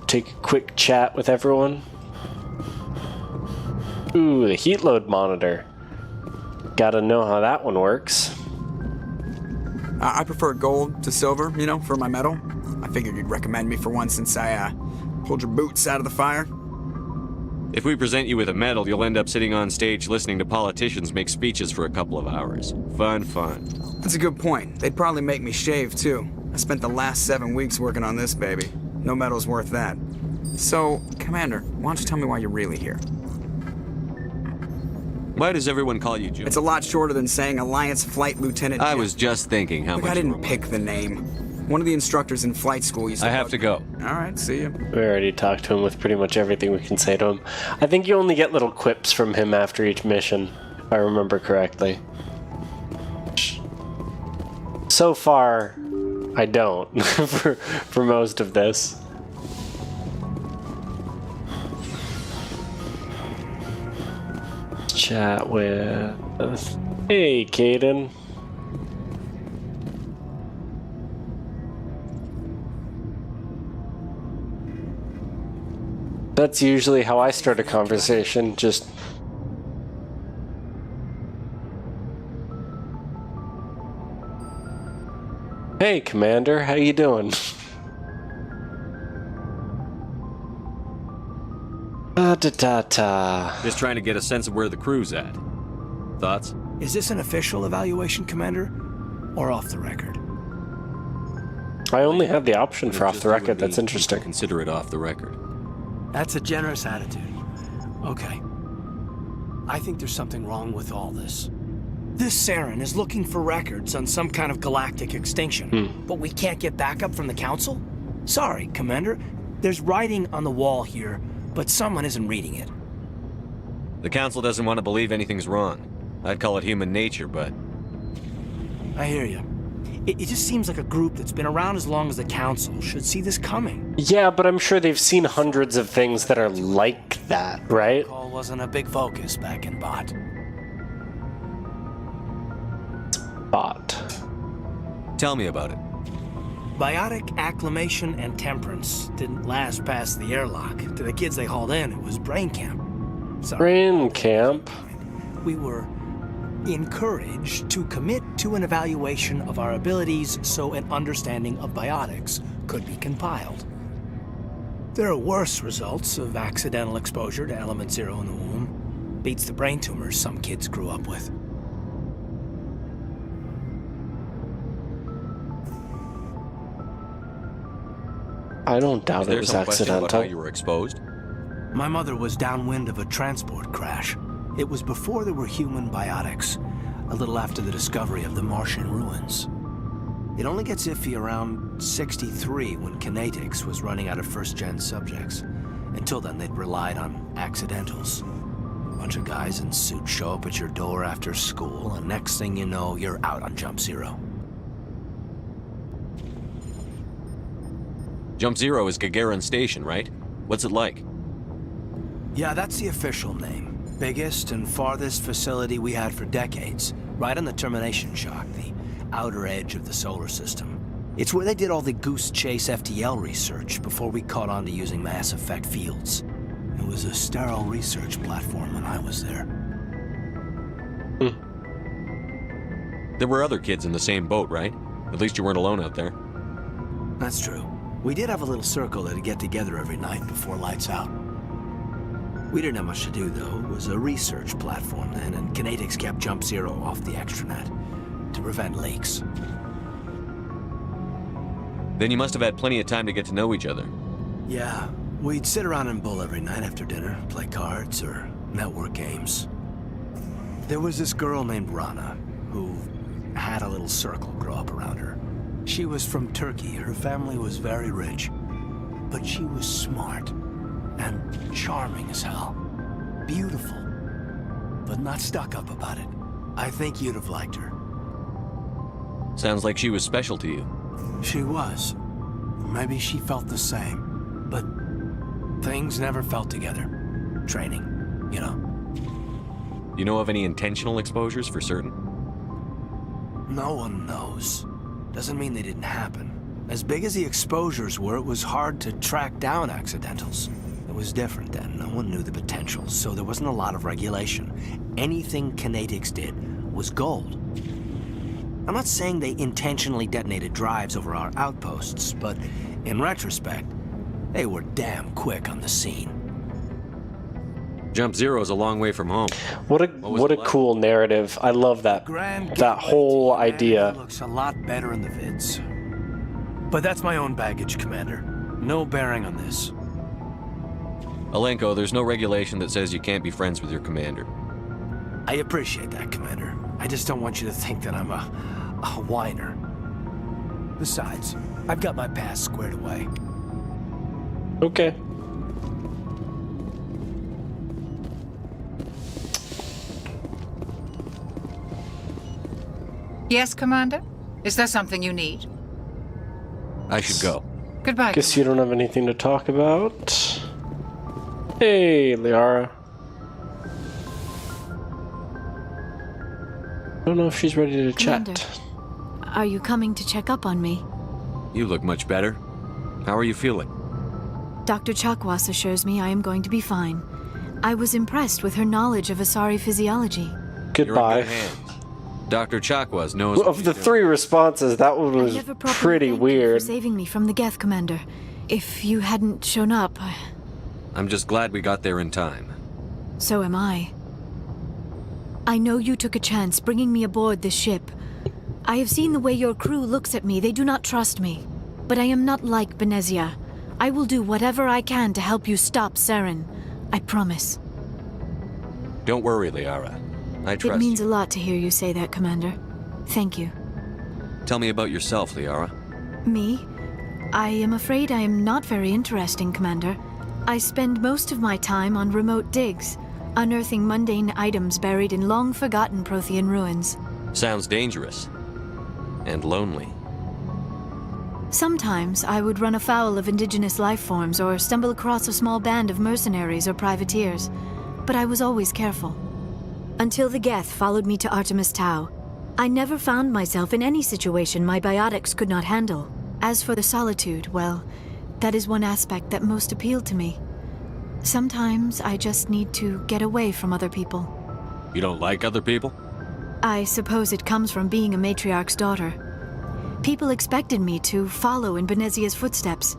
take a quick chat with everyone. Ooh, the heat load monitor. Gotta know how that one works. I prefer gold to silver, you know, for my medal. I figured you'd recommend me for one since I pulled your boots out of the fire. If we present you with a medal, you'll end up sitting on stage listening to politicians make speeches for a couple of hours. Fun, fun. That's a good point. They'd probably make me shave, too. I spent the last 7 weeks working on this baby. No medal's worth that. So, Commander, why don't you tell me why you're really here? Why does everyone call you Joe? It's a lot shorter than saying Alliance Flight Lieutenant. I was just thinking how Look, much I didn't pick the name. One of the instructors in flight school used to... I have to go. All right, see you. We already talked to him with pretty much everything we can say to him. I think you only get little quips from him after each mission, if I remember correctly. So far, I don't, for most of this. Chat with... Hey, Caden. That's usually how I start a conversation, just... Hey, Commander, how you doing? Just trying to get a sense of where the crew's at. Thoughts? Is this an official evaluation, Commander? Or off the record? I only have the option for off the record. That's interesting. Consider it off the record. That's a generous attitude. Okay. I think there's something wrong with all this. This Saren is looking for records on some kind of galactic extinction. But we can't get backup from the Council? Sorry, Commander. There's writing on the wall here, but someone isn't reading it. The Council doesn't want to believe anything's wrong. I'd call it human nature, but... I hear you. It just seems like a group that's been around as long as the Council should see this coming. Yeah, but I'm sure they've seen hundreds of things that are like that, right? Protocol wasn't a big focus back in Bot. Tell me about it. Biotic acclimation and temperance didn't last past the airlock. To the kids they hauled in, it was brain camp. Brain camp? We were encouraged to commit to an evaluation of our abilities so an understanding of biotics could be compiled. There are worse results of accidental exposure to element 0 in the womb. Beats the brain tumors some kids grew up with. I don't doubt it was accidental. About how you were exposed? My mother was downwind of a transport crash. It was before there were human biotics, a little after the discovery of the Martian ruins. It only gets iffy around 63 when kinetics was running out of first-gen subjects. Until then, they'd relied on accidentals. A bunch of guys in suits show up at your door after school, and next thing you know, you're out on Jump Zero. Jump Zero is Gagarin Station, right? What's it like? Yeah, that's the official name. Biggest and farthest facility we had for decades. Right on the termination shock, the outer edge of the solar system. It's where they did all the Goose Chase FTL research before we caught on to using mass effect fields. It was a sterile research platform when I was there. There were other kids in the same boat, right? At least you weren't alone out there. That's true. We did have a little circle that'd get together every night before lights out. We didn't have much to do, though. It was a research platform then, and kinetics kept Jump Zero off the extranet to prevent leaks. Then you must have had plenty of time to get to know each other. Yeah, we'd sit around and bull every night after dinner, play cards or network games. There was this girl named Rana, who had a little circle grow up around her. She was from Turkey. Her family was very rich, but she was smart and charming as hell. Beautiful, but not stuck up about it. I think you'd have liked her. Sounds like she was special to you. She was. Maybe she felt the same, but things never felt together. Training, you know. You know of any intentional exposures for certain? No one knows. Doesn't mean they didn't happen. As big as the exposures were, it was hard to track down accidentals. It was different then. No one knew the potential, so there wasn't a lot of regulation. Anything Canadics did was gold. I'm not saying they intentionally detonated drives over our outposts, but in retrospect, they were damn quick on the scene. Jump Zero is a long way from home. What a cool narrative. I love that whole idea. Looks a lot better in the vids. But that's my own baggage, Commander. No bearing on this. Alenko, there's no regulation that says you can't be friends with your commander. I appreciate that, Commander. I just don't want you to think that I'm a whiner. Besides, I've got my past squared away. Okay. Yes, Commander? Is there something you need? I should go. Goodbye, Guess you don't have anything to talk about. Hey, Liara. I don't know if she's ready to Commander, chat. are you coming to check up on me? You look much better. How are you feeling? Dr. Chakwas assures me I am going to be fine. I was impressed with her knowledge of Asari physiology. You're in Goodbye. good hands. Dr. Chakwas knows. Of the three responses, that one I was never properly pretty thanked you weird. for saving me from the Geth, Commander. If you hadn't shown up, I'm just glad we got there in time. so am I. I know you took a chance bringing me aboard this ship. I have seen the way your crew looks at me. They do not trust me. But I am not like Benezia. I will do whatever I can to help you stop Saren. I promise. Don't worry, Liara. I trust It means you. a lot to hear you say that, Commander. Thank you. Tell me about yourself, Liara. Me? I am afraid I am not very interesting, Commander. I spend most of my time on remote digs, unearthing mundane items buried in long-forgotten Prothean ruins. Sounds dangerous. And lonely. Sometimes I would run afoul of indigenous life forms or stumble across a small band of mercenaries or privateers, but I was always careful. Until the Geth followed me to Artemis Tau, I never found myself in any situation my biotics could not handle. As for the solitude, well, that is one aspect that most appealed to me. Sometimes I just need to get away from other people. You don't like other people? I suppose it comes from being a matriarch's daughter. People expected me to follow in Benezia's footsteps.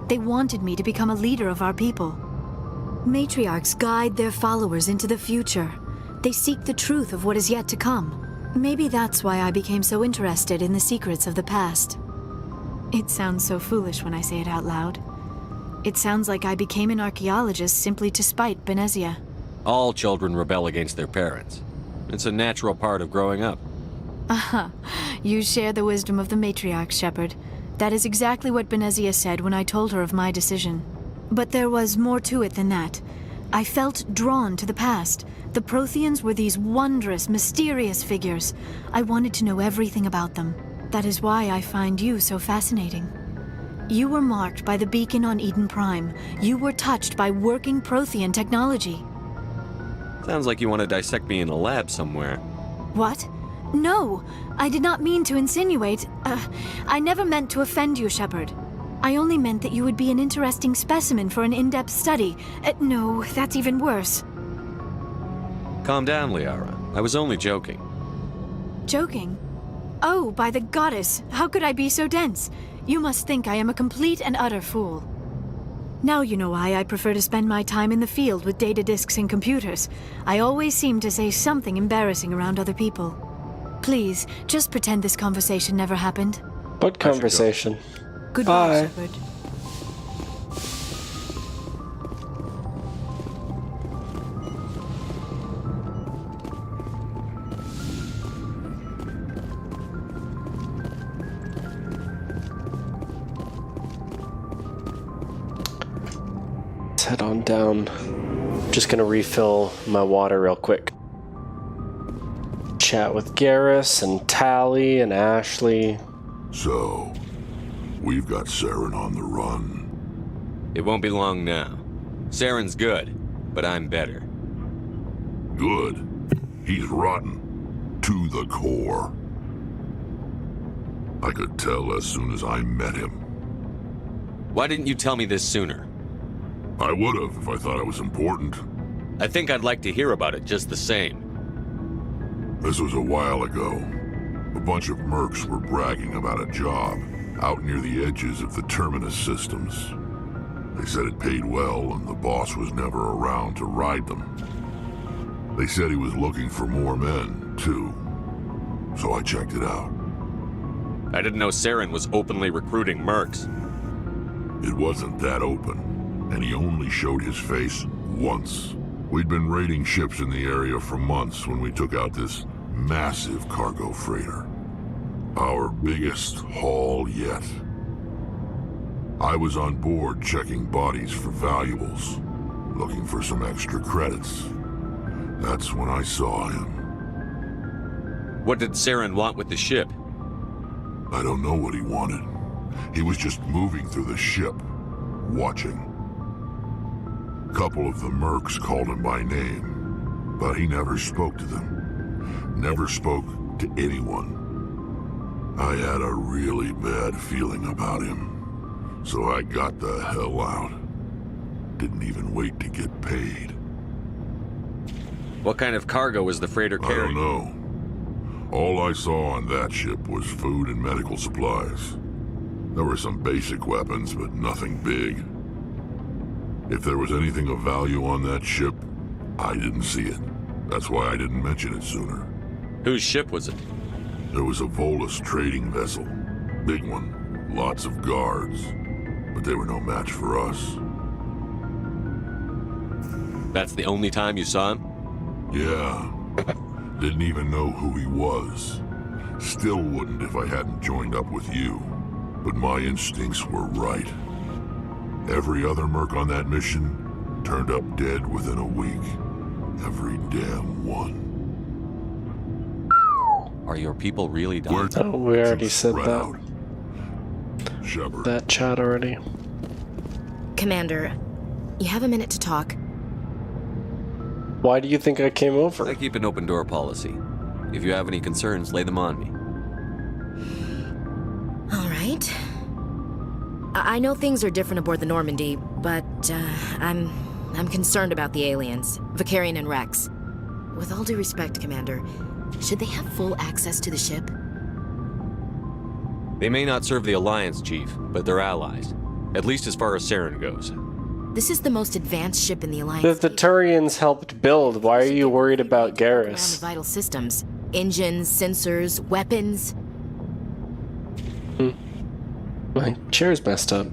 They wanted me to become a leader of our people. Matriarchs guide their followers into the future. They seek the truth of what is yet to come. Maybe that's why I became so interested in the secrets of the past. It sounds so foolish when I say it out loud. It sounds like I became an archaeologist simply to spite Benezia. All children rebel against their parents. It's a natural part of growing up. Aha, you share the wisdom of the matriarch, Shepard. That is exactly what Benezia said when I told her of my decision. But there was more to it than that. I felt drawn to the past. The Protheans were these wondrous, mysterious figures. I wanted to know everything about them. That is why I find you so fascinating. You were marked by the beacon on Eden Prime. You were touched by working Prothean technology. Sounds like you want to dissect me in a lab somewhere. What? No, I did not mean to insinuate. I never meant to offend you, Shepard. I only meant that you would be an interesting specimen for an in-depth study. No, that's even worse. Calm down, Liara. I was only joking. Joking? Oh, by the goddess, how could I be so dense? You must think I am a complete and utter fool. Now you know why I prefer to spend my time in the field with data disks and computers. I always seem to say something embarrassing around other people. Please, just pretend this conversation never happened. What conversation? Goodbye, Bye. Shepard. Let's head on down. Just gonna refill my water real quick. Chat with Garrus and Tally and Ashley. So, we've got Saren on the run. It won't be long now. Saren's good, but I'm better. Good. He's rotten. To the core. I could tell as soon as I met him. Why didn't you tell me this sooner? I would have if I thought it was important. I think I'd like to hear about it just the same. This was a while ago. A bunch of mercs were bragging about a job out near the edges of the Terminus systems. They said it paid well and the boss was never around to ride them. They said he was looking for more men, too. So I checked it out. I didn't know Saren was openly recruiting mercs. It wasn't that open, and he only showed his face once. We'd been raiding ships in the area for months when we took out this massive cargo freighter. Our biggest haul yet. I was on board checking bodies for valuables, looking for some extra credits. That's when I saw him. What did Saren want with the ship? I don't know what he wanted. He was just moving through the ship, watching. A couple of the mercs called him by name, but he never spoke to them. Never spoke to anyone. I had a really bad feeling about him. So I got the hell out. Didn't even wait to get paid. What kind of cargo was the freighter I carrying? don't know. All I saw on that ship was food and medical supplies. There were some basic weapons, but nothing big. If there was anything of value on that ship, I didn't see it. That's why I didn't mention it sooner. Whose ship was it? There was a Volus trading vessel. Big one. Lots of guards. But they were no match for us. That's the only time you saw him? Yeah. Didn't even know who he was. Still wouldn't if I hadn't joined up with you. But my instincts were right. Every other merc on that mission turned up dead within a week. Every damn one. Are your people really dying? Oh, we already said Spread that. out. Shepard. That chat already. Commander, you have a minute to talk. Why do you think I came over? I keep an open door policy. If you have any concerns, lay them on me. All right. I know things are different aboard the Normandy, but I'm concerned about the aliens, Vicarian and Rex. With all due respect, Commander, should they have full access to the ship? They may not serve the Alliance, Chief, but they're allies. At least as far as Saren goes. This is the most advanced ship in the Alliance. The Turians helped build. Why are you worried about Around the Garrus? vital systems, engines, sensors, weapons. My chair's messed up.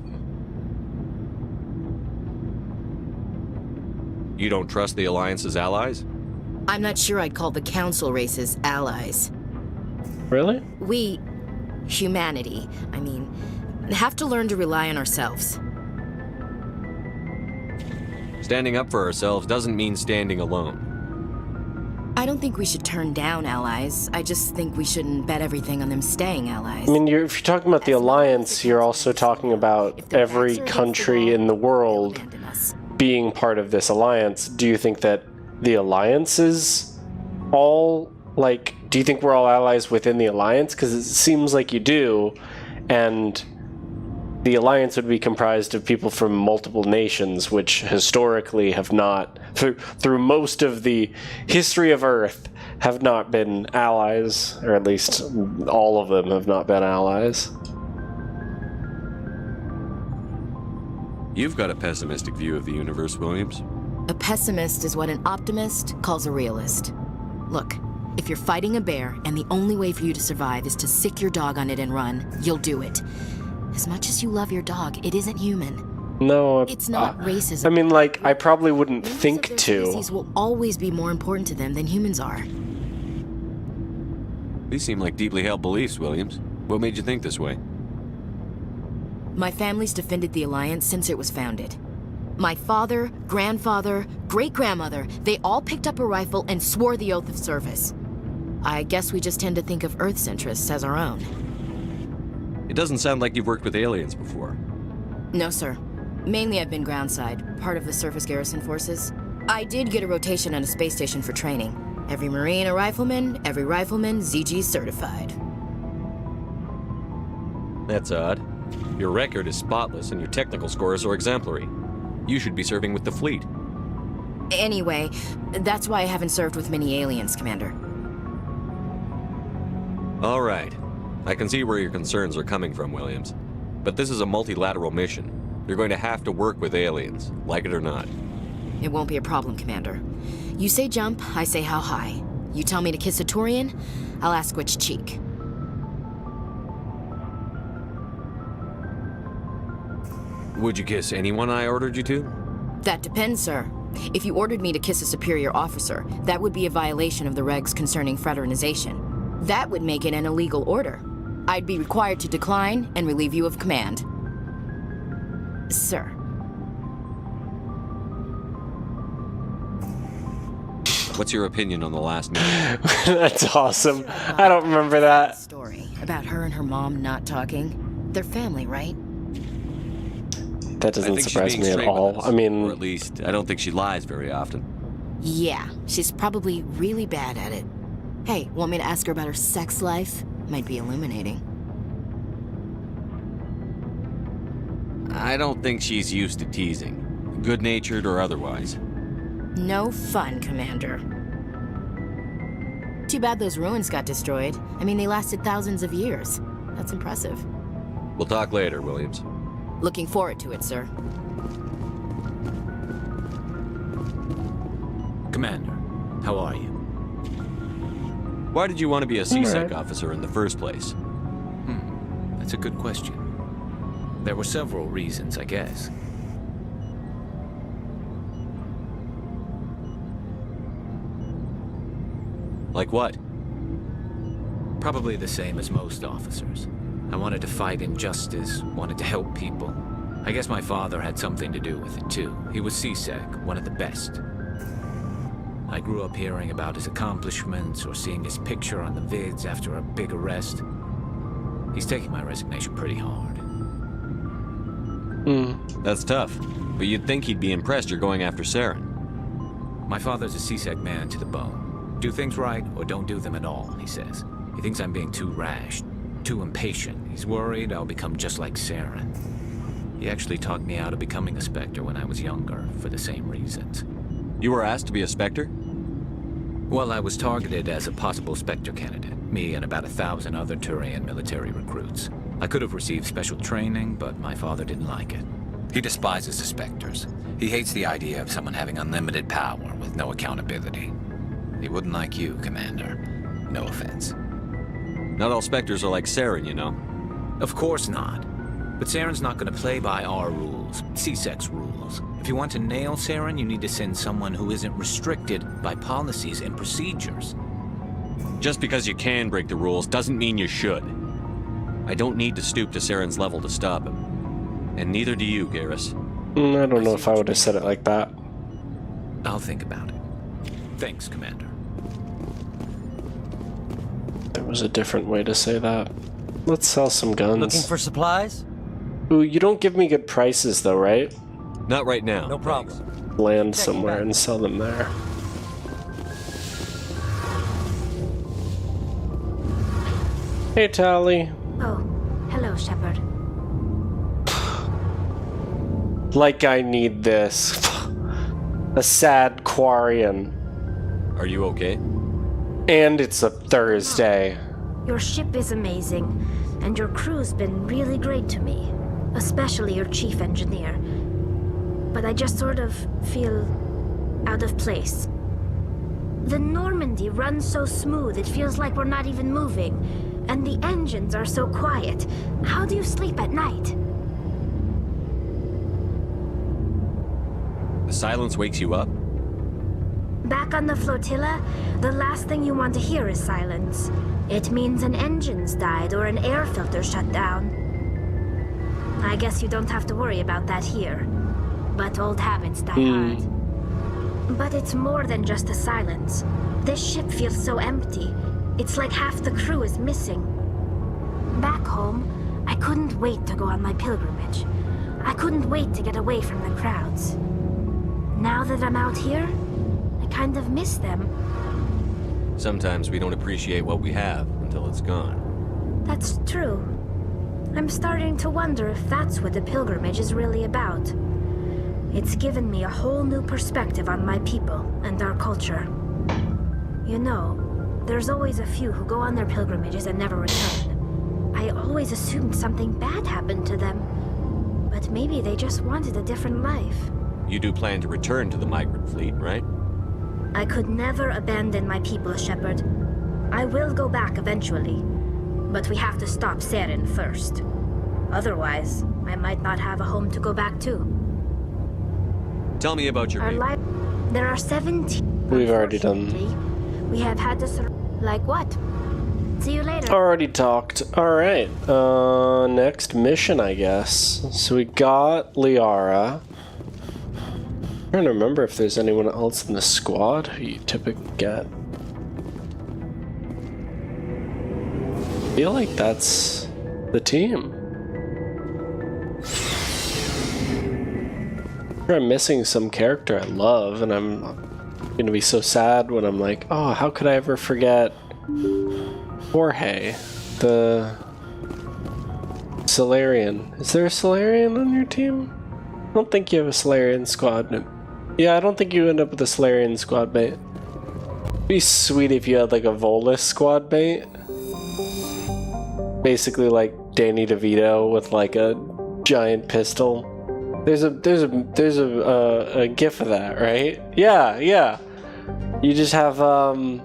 You don't trust the Alliance's allies? I'm not sure I'd call the Council races allies. Really? We, humanity, I mean, have to learn to rely on ourselves. Standing up for ourselves doesn't mean standing alone. I don't think we should turn down allies. I just think we shouldn't bet everything on them staying allies. I mean, if you're talking about the Alliance, you're also talking about every country in the world Abandon us. being part of this alliance. Do you think that the Alliance is all, like, do you think we're all allies within the Alliance? Because it seems like you do, and the Alliance would be comprised of people from multiple nations, which historically have not, through most of the history of Earth, have not been allies, or at least all of them have not been allies. You've got a pessimistic view of the universe, Williams. A pessimist is what an optimist calls a realist. Look, if you're fighting a bear and the only way for you to survive is to sick your dog on it and run, you'll do it. As much as you love your dog, it isn't human. No, It's not racism. I mean, like, I probably wouldn't Members think of their to. species will always be more important to them than humans are. These seem like deeply held beliefs, Williams. What made you think this way? My family's defended the Alliance since it was founded. My father, grandfather, great-grandmother, they all picked up a rifle and swore the oath of service. I guess we just tend to think of Earth's interests as our own. It doesn't sound like you've worked with aliens before. No, sir. Mainly I've been groundside, part of the surface garrison forces. I did get a rotation on a space station for training. Every Marine a rifleman, every rifleman ZG certified. That's odd. Your record is spotless and your technical scores are exemplary. You should be serving with the fleet. Anyway, that's why I haven't served with many aliens, Commander. All right. I can see where your concerns are coming from, Williams. But this is a multilateral mission. You're going to have to work with aliens, like it or not. It won't be a problem, Commander. You say jump, I say how high. You tell me to kiss a Turian, I'll ask which cheek. Would you kiss anyone I ordered you to? That depends, sir. If you ordered me to kiss a superior officer, that would be a violation of the regs concerning fraternization. That would make it an illegal order. I'd be required to decline and relieve you of command. Sir. What's your opinion on the last meeting? That's awesome. I don't remember that. Story about her and her mom not talking. They're family, right? That doesn't surprise me at all. I mean, or at least, I don't think she lies very often. Yeah, she's probably really bad at it. Hey, want me to ask her about her sex life? Might be illuminating. I don't think she's used to teasing, good-natured or otherwise. No fun, Commander. Too bad those ruins got destroyed. I mean, they lasted thousands of years. That's impressive. We'll talk later, Williams. Looking forward to it, sir. Commander, how are you? Why did you want to be a CSEC Alright. officer in the first place? That's a good question. There were several reasons, I guess. Like what? Probably the same as most officers. I wanted to fight injustice, wanted to help people. I guess my father had something to do with it too. He was CSEC, one of the best. I grew up hearing about his accomplishments or seeing his picture on the vids after a big arrest. He's taking my resignation pretty hard. That's tough. But you'd think he'd be impressed you're going after Saren. My father's a CSEC man to the bone. Do things right or don't do them at all, he says. He thinks I'm being too rash, too impatient. He's worried I'll become just like Saren. He actually talked me out of becoming a Spectre when I was younger, for the same reasons. You were asked to be a Spectre? Well, I was targeted as a possible Spectre candidate, me and about 1,000 other Turian military recruits. I could have received special training, but my father didn't like it. He despises the Spectres. He hates the idea of someone having unlimited power with no accountability. He wouldn't like you, Commander. No offense. Not all Spectres are like Saren, you know. Of course not. But Saren's not going to play by our rules, CSEC's rules. If you want to nail Saren, you need to send someone who isn't restricted by policies and procedures. Just because you can break the rules doesn't mean you should. I don't need to stoop to Saren's level to stop him. And neither do you, Garrus. I don't know if I would have said it like that. I'll think about it. Thanks, Commander. There was a different way to say that. Let's sell some guns. Looking for supplies? Ooh, you don't give me good prices though, right? Not right now. No problem. Land somewhere and sell them there. Hey, Tally. Oh, hello, Shepard. Like I need this. A sad Quarian. Are you okay? And it's a Thursday. Your ship is amazing, and your crew's been really great to me, especially your chief engineer. But I just sort of feel out of place. The Normandy runs so smooth it feels like we're not even moving, and the engines are so quiet. How do you sleep at night? The silence wakes you up? Back on the flotilla, the last thing you want to hear is silence. It means an engine's died or an air filter shut down. I guess you don't have to worry about that here. But old habits die hard. But it's more than just the silence. This ship feels so empty. It's like half the crew is missing. Back home, I couldn't wait to go on my pilgrimage. I couldn't wait to get away from the crowds. Now that I'm out here, I kind of miss them. Sometimes we don't appreciate what we have until it's gone. That's true. I'm starting to wonder if that's what the pilgrimage is really about. It's given me a whole new perspective on my people and our culture. You know, there's always a few who go on their pilgrimages and never return. I always assumed something bad happened to them, but maybe they just wanted a different life. You do plan to return to the migrant fleet, right? I could never abandon my people, Shepard. I will go back eventually, but we have to stop Saren first. Otherwise, I might not have a home to go back to. Tell me about your Our baby. life. There are 17. We've already done. Unfortunately, we have had to like what? See you later. Already talked. Alright. Next mission, I guess. So we got Liara. I'm trying to remember if there's anyone else in the squad who you typically get. I feel like that's the team. I'm missing some character I love, and I'm gonna be so sad when I'm like, oh, how could I ever forget Jorge, the Solarian. Is there a Solarian on your team? I don't think you have a Solarian squad. Yeah, I don't think you end up with a Solarian squad mate. It'd be sweet if you had like a Volus squad mate. Basically like Danny DeVito with like a giant pistol. There's a gif of that, right? Yeah. You just have the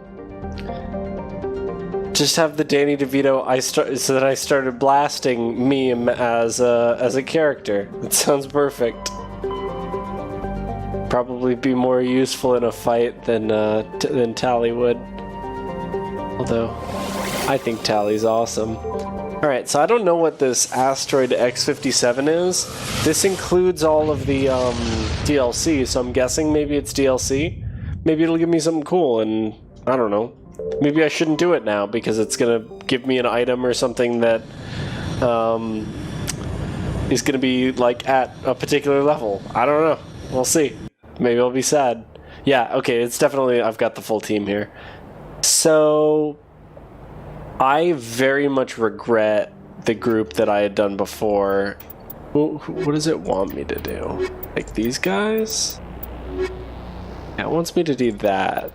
Danny DeVito. So then I started blasting meme as a character. It sounds perfect. Probably be more useful in a fight than Tally would. Although I think Tally's awesome. Alright, so I don't know what this Asteroid X57 is. This includes all of the DLC, so I'm guessing maybe it's DLC. Maybe it'll give me something cool, and I don't know. Maybe I shouldn't do it now because it's gonna give me an item or something that is gonna be like at a particular level. I don't know. We'll see. Maybe I'll be sad. Yeah, okay, it's definitely, I've got the full team here. So I very much regret the group that I had done before. What does it want me to do? Like these guys? Yeah, it wants me to do that.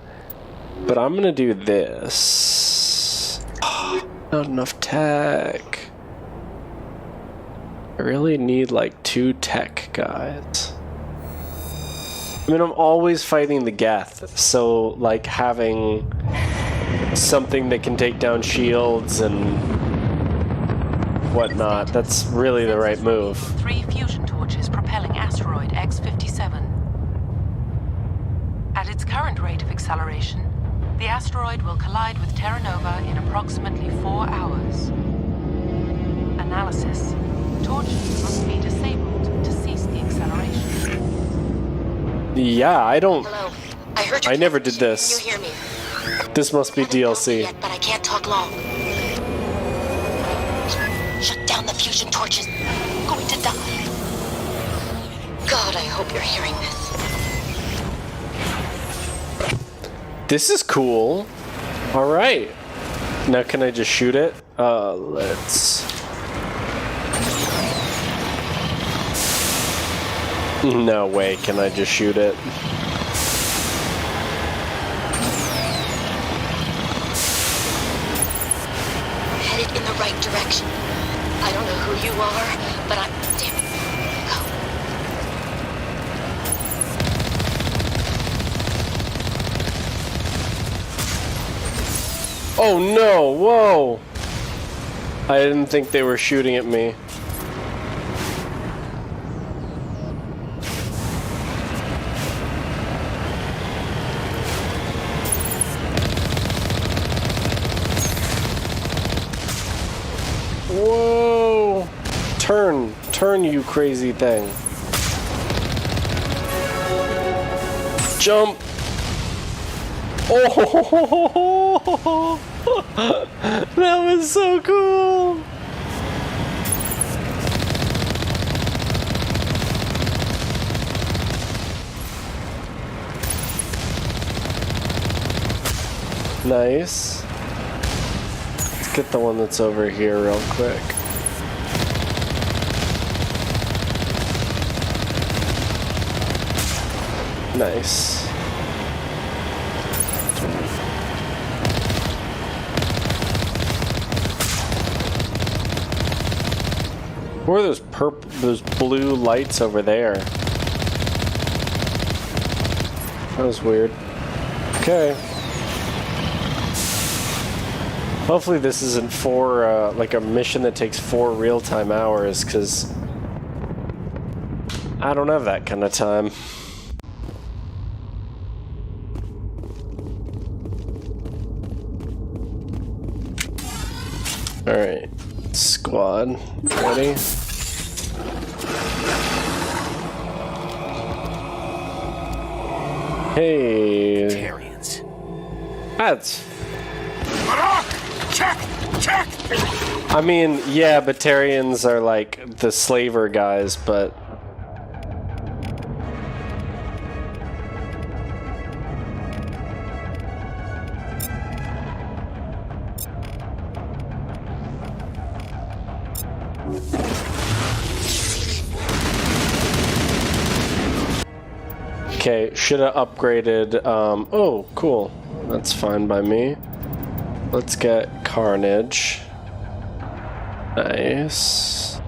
But I'm gonna do this. Not enough tech. I really need like 2 tech guys. I mean, I'm always fighting the Geth, so like having something that can take down shields and whatnot, that's really the right move. 3 fusion torches propelling Asteroid X57. At its current rate of acceleration, the asteroid will collide with Terra Nova in approximately 4 hours. Analysis. Torches must be disabled to cease the acceleration. Yeah, I don't... Hello. I heard you. I never did this. Can you hear me? This must be DLC. Yet, but I can't talk long. Shut down the fusion torches. I'm going to die. God, I hope you're hearing this. This is cool. Alright. Now can I just shoot it? Let's... No way can I just shoot it. Headed in the right direction. I don't know who you are, but I'm... Damn it. Go. Oh no! Whoa! I didn't think they were shooting at me. Whoa! Turn, you crazy thing. Jump! Oh! That was so cool! Nice. Let's get the one that's over here real quick. Nice. What are those blue lights over there? That was weird. Okay. Hopefully this isn't like a mission that takes 4 real-time hours, because I don't have that kind of time. Alright. Squad. Ready? Hey. Tarians. That's... Check! Check! I mean, yeah, Batarians are like the slaver guys, but... Okay, should have upgraded, oh, cool. That's fine by me. Let's get Carnage. Nice.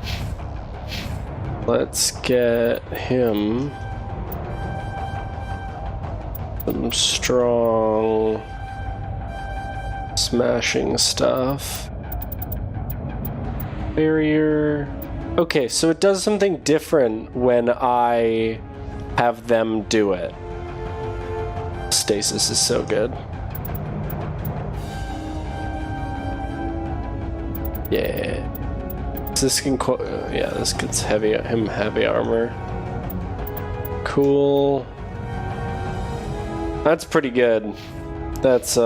Let's get him some strong smashing stuff. Barrier. Okay, so it does something different when I have them do it. Stasis is so good. Yeah. This can yeah, this gets heavy armor. Cool. That's pretty good. That's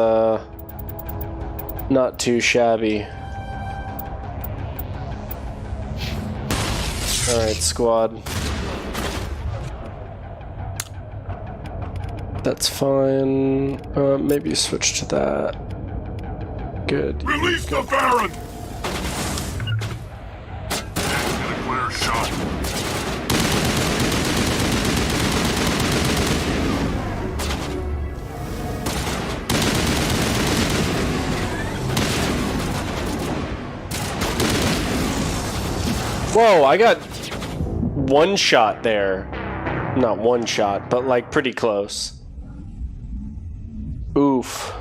not too shabby. Alright, squad. That's fine. Maybe switch to that. Good. Release the Baron! Get a clear shot. Whoa, I got one shot there. Not one shot, but like pretty close. Oof.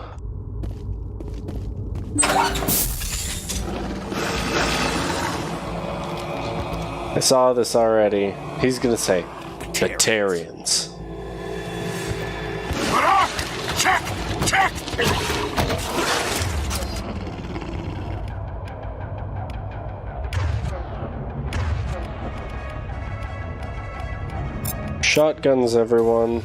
I saw this already. He's gonna say Batarians. Check! Check! Shotguns, everyone.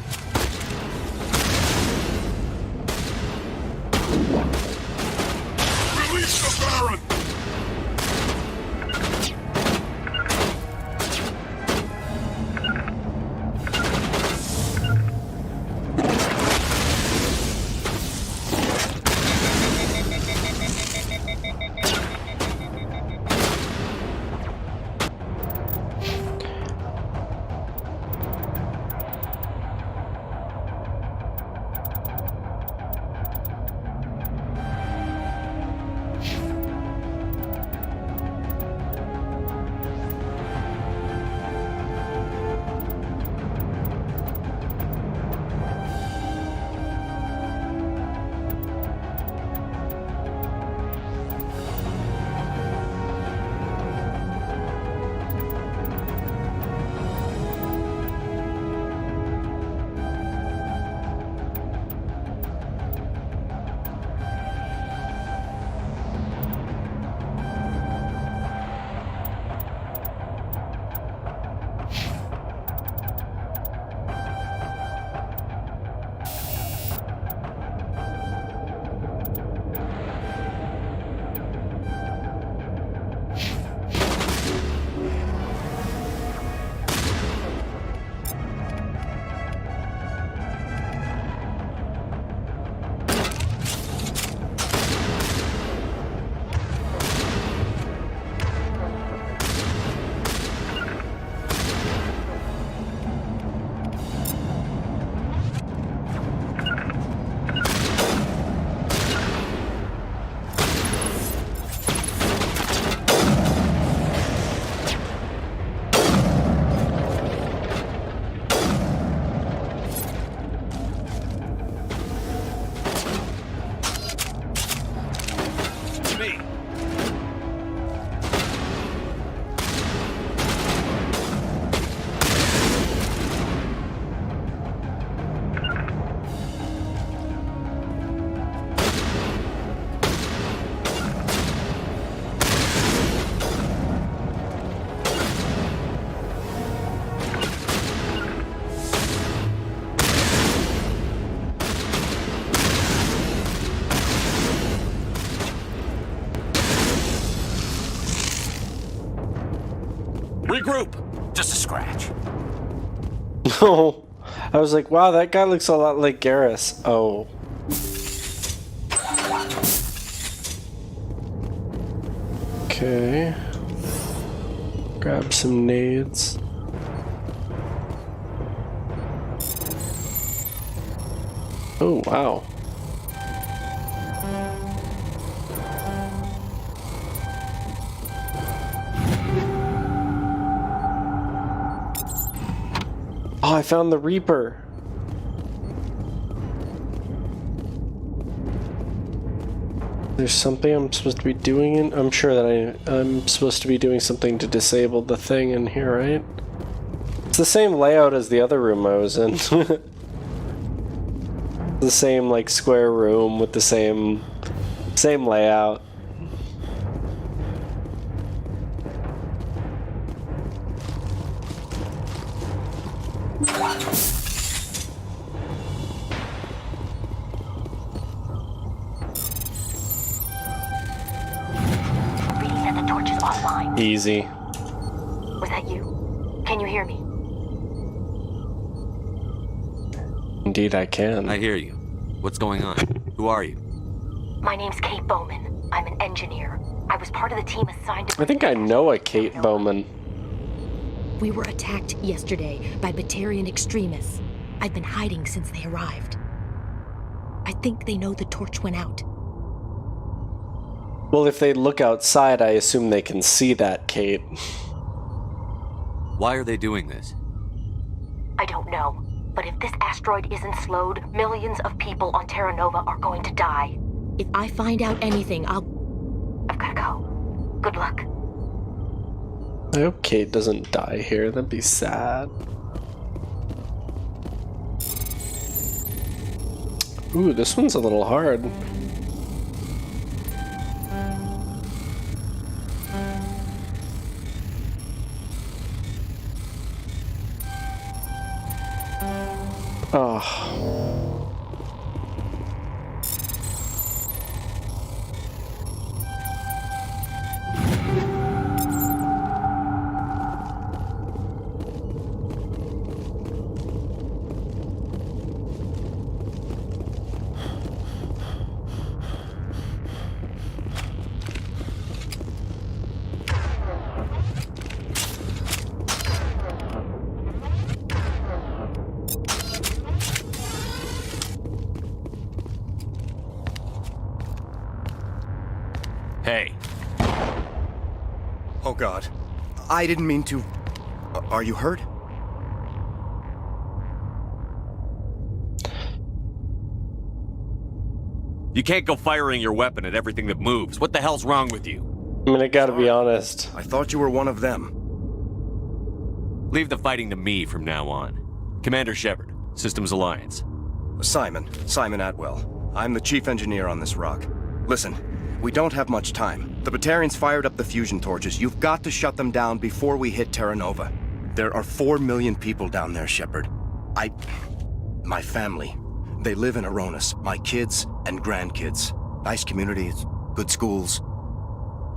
Release the Baron! No. I was like, wow, that guy looks a lot like Garrus. Oh. Okay. Grab some nades. Oh, wow. Oh, I found the Reaper. There's something I'm supposed to be doing in... I'm sure that I'm supposed to be doing something to disable the thing in here, right? It's the same layout as the other room I was in. The same, like, square room with the same layout. Reading that the torch is offline. Easy. Was that you? Can you hear me? Indeed I can. I hear you. What's going on? Who are you? My name's Kate Bowman. I'm an engineer. I was part of the team assigned to... I think I know a Kate Bowman. We were attacked yesterday by Batarian extremists. I've been hiding since they arrived. I think they know the torch went out. Well, if they look outside, I assume they can see that, Kate. Why are they doing this? I don't know. But if this asteroid isn't slowed, millions of people on Terra Nova are going to die. If I find out anything, I've gotta go. Good luck. I hope Kate doesn't die here. That'd be sad. Ooh, this one's a little hard. Oh. Hey. Oh God. I didn't mean to... Are you hurt? You can't go firing your weapon at everything that moves. What the hell's wrong with you? I mean, I gotta be honest. I thought you were one of them. Leave the fighting to me from now on. Commander Shepard, Systems Alliance. Simon Atwell. I'm the chief engineer on this rock. Listen, we don't have much time. The Batarians fired up the fusion torches. You've got to shut them down before we hit Terra Nova. There are 4 million people down there, Shepard. My family. They live in Aronis. My kids and grandkids. Nice communities, good schools.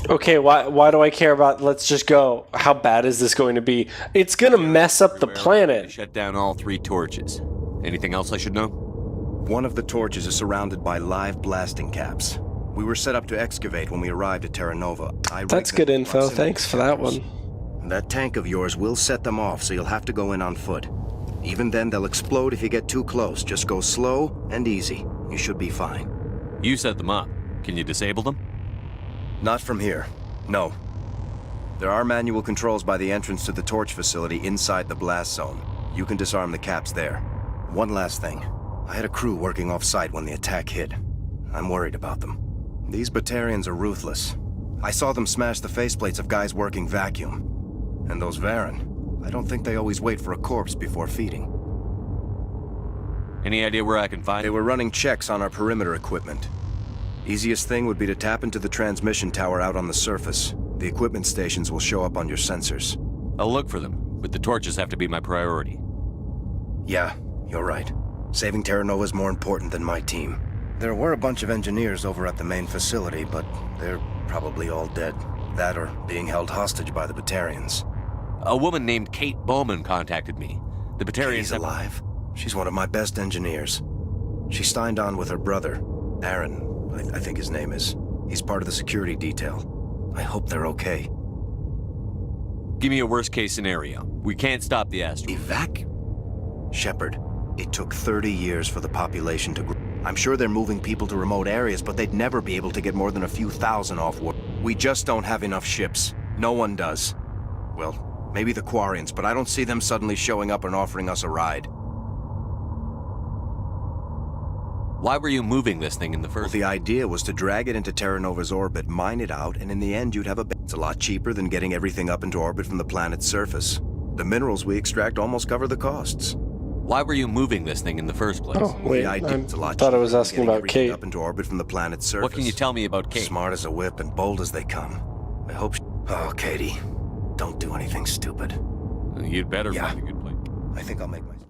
Okay, why do I care about... Let's just go. How bad is this going to be? It's gonna mess up the planet. Shut down all 3 torches. Anything else I should know? One of the torches is surrounded by live blasting caps. We were set up to excavate when we arrived at Terra Nova. That's good info. Thanks for that one. That tank of yours will set them off, so you'll have to go in on foot. Even then, they'll explode if you get too close. Just go slow and easy. You should be fine. You set them up. Can you disable them? Not from here. No. There are manual controls by the entrance to the torch facility inside the blast zone. You can disarm the caps there. One last thing. I had a crew working off-site when the attack hit. I'm worried about them. These Batarians are ruthless. I saw them smash the faceplates of guys working vacuum. And those Varen, I don't think they always wait for a corpse before feeding. Any idea where I can find They were running checks on our perimeter equipment. Easiest thing would be to tap into the transmission tower out on the surface. The equipment stations will show up on your sensors. I'll look for them, but the torches have to be my priority. Yeah, you're right. Saving Terra Nova is more important than my team. There were a bunch of engineers over at the main facility, but they're probably all dead. That or being held hostage by the Batarians. A woman named Kate Bowman contacted me. The Batarians Katie's alive. She's one of my best engineers. She signed on with her brother, Aaron, I think his name is. He's part of the security detail. I hope they're okay. Give me a worst-case scenario. We can't stop the asteroid. Shepard, it took 30 years for the population to grow. I'm sure they're moving people to remote areas, but they'd never be able to get more than a few thousand off work. We just don't have enough ships. No one does. Well, maybe the Quarians, but I don't see them suddenly showing up and offering us a ride. Why were you moving this thing in the first The idea was to drag it into Terra Nova's orbit, mine it out, and in the end you'd have It's a lot cheaper than getting everything up into orbit from the planet's surface. The minerals we extract almost cover the costs. Why were you moving this thing in the first place? Oh, wait, I It's a lot thought I cheaper was than asking getting about everything Kate. up into orbit from the planet's surface. What can you tell me about Kate? Smart as a whip and bold as they come. I hope Oh, Katie. Don't do anything stupid. You'd better Yeah. find a good place. I think I'll make